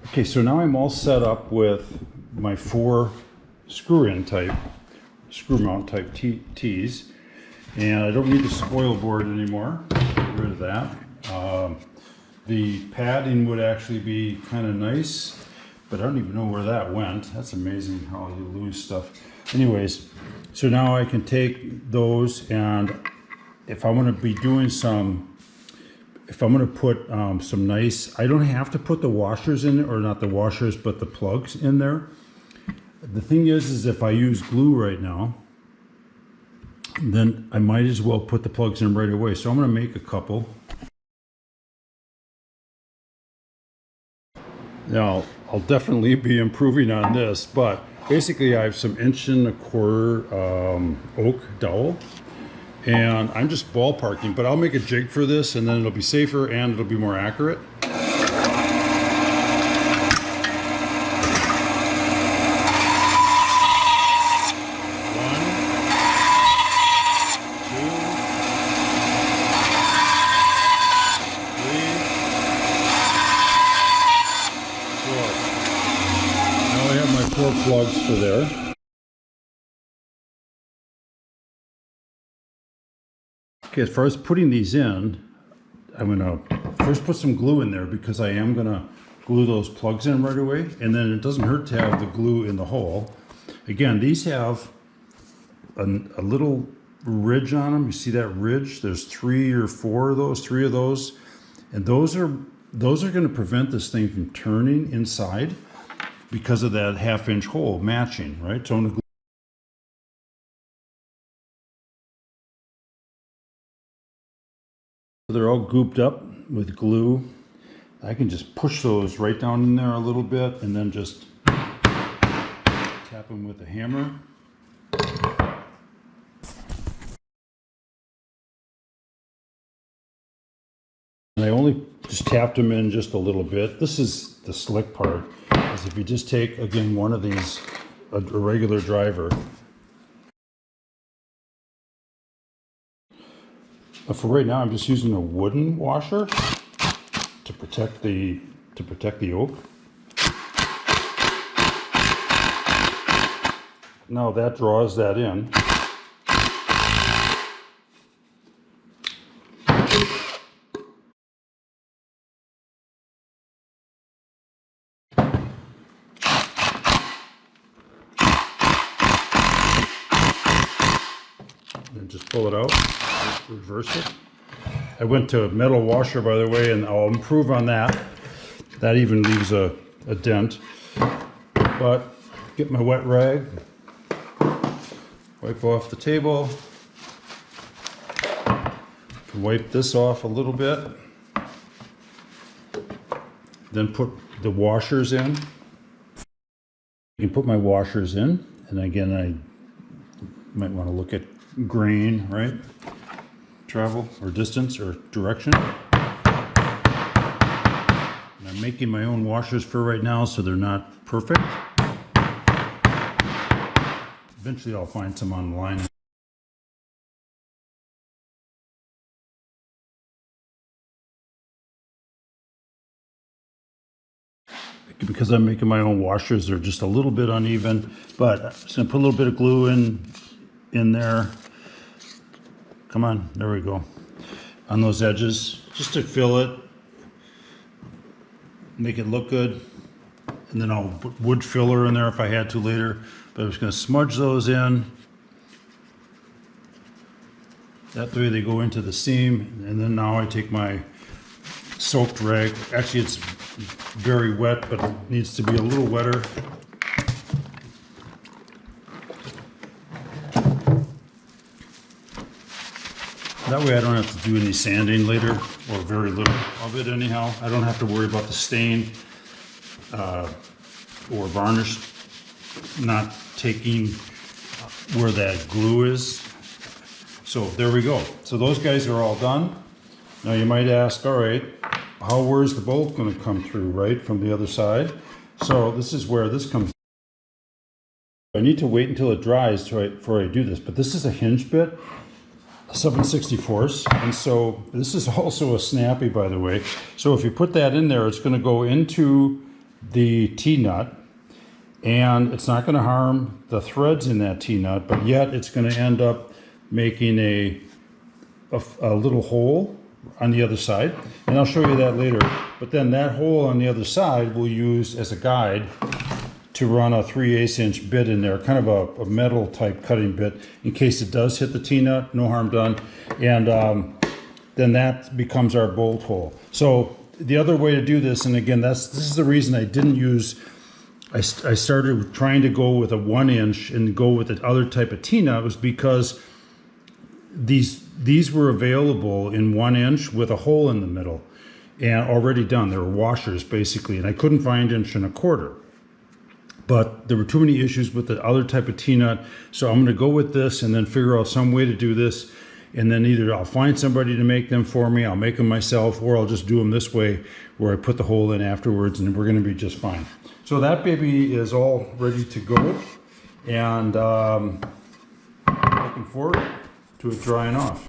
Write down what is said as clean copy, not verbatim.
Okay, so now I'm all set up with my 4 screw mount type T's, and I don't need the spoil board anymore. Get rid of that. The padding would actually be kind of nice, but I don't even know where that went. That's amazing how you lose stuff. Anyways, so now I can take those, and if I want to be doing if I'm going to put some nice, I don't have to put the washers in, or not the washers, but the plugs in there. The thing is if I use glue right now, then I might as well put the plugs in right away. So I'm going to make a couple. Now, I'll definitely be improving on this, but basically I have some 1¼ oak dowel. And I'm just ballparking, but I'll make a jig for this, and then it'll be safer and it'll be more accurate. Now I have my 4 plugs for there. Okay, as far as putting these in, I'm gonna first put some glue in there because I am gonna glue those plugs in right away, and then it doesn't hurt to have the glue in the hole. Again, these have a little ridge on them. You see that ridge? There's 3 or 4 of those, 3 of those, and those are gonna prevent this thing from turning inside because of that 1/2-inch hole matching, right? So I'm gonna glue. They're all gooped up with glue. I can just push those right down in there a little bit and then just tap them with a hammer. And I only just tapped them in just a little bit. This is the slick part, is if you just take, again, one of these, a regular driver. But for right now, I'm just using a wooden washer to protect the oak. Now that draws that in. And just pull it out. Reverse it. I went to a metal washer, by the way, and I'll improve on that. That even leaves a dent. But get my wet rag, wipe off the table, wipe this off a little bit, then put the washers in. You can put my washers in, and again, I might want to look at grain, right? Travel or distance or direction. And I'm making my own washers for right now, so they're not perfect. Eventually I'll find some online. Because I'm making my own washers, they're just a little bit uneven, but I'm just gonna put a little bit of glue in there. Come on, there we go. On those edges, just to fill it, make it look good. And then I'll put wood filler in there if I had to later. But I'm just gonna smudge those in. That way they go into the seam. And then now I take my soaked rag. Actually, it's very wet, but it needs to be a little wetter. That way I don't have to do any sanding later, or very little of it anyhow. I don't have to worry about the stain or varnish not taking where that glue is. So there we go. So those guys are all done. Now you might ask, all right, where's the bolt going to come through, right, from the other side? So this is where this comes. I need to wait until it dries before I do this, but this is a hinge bit. 7/64, and so this is also a snappy, by the way. So if you put that in there, it's going to go into the T-nut, and it's not going to harm the threads in that T-nut, but yet it's going to end up making a little hole on the other side, and I'll show you that later. But then that hole on the other side we'll use as a guide to run a 3/8 inch bit in there, kind of a metal type cutting bit, in case it does hit the T-nut, no harm done. And then that becomes our bolt hole. So the other way to do this, and again, this is the reason I didn't use, I started trying to go with a 1 inch and go with the other type of T-nut, was because these were available in 1 inch with a hole in the middle and already done. They were washers basically, and I couldn't find 1.25 inch. But there were too many issues with the other type of T-nut, so I'm going to go with this and then figure out some way to do this, and then either I'll find somebody to make them for me, I'll make them myself, or I'll just do them this way where I put the hole in afterwards, and we're going to be just fine. So that baby is all ready to go, and looking forward to it drying off.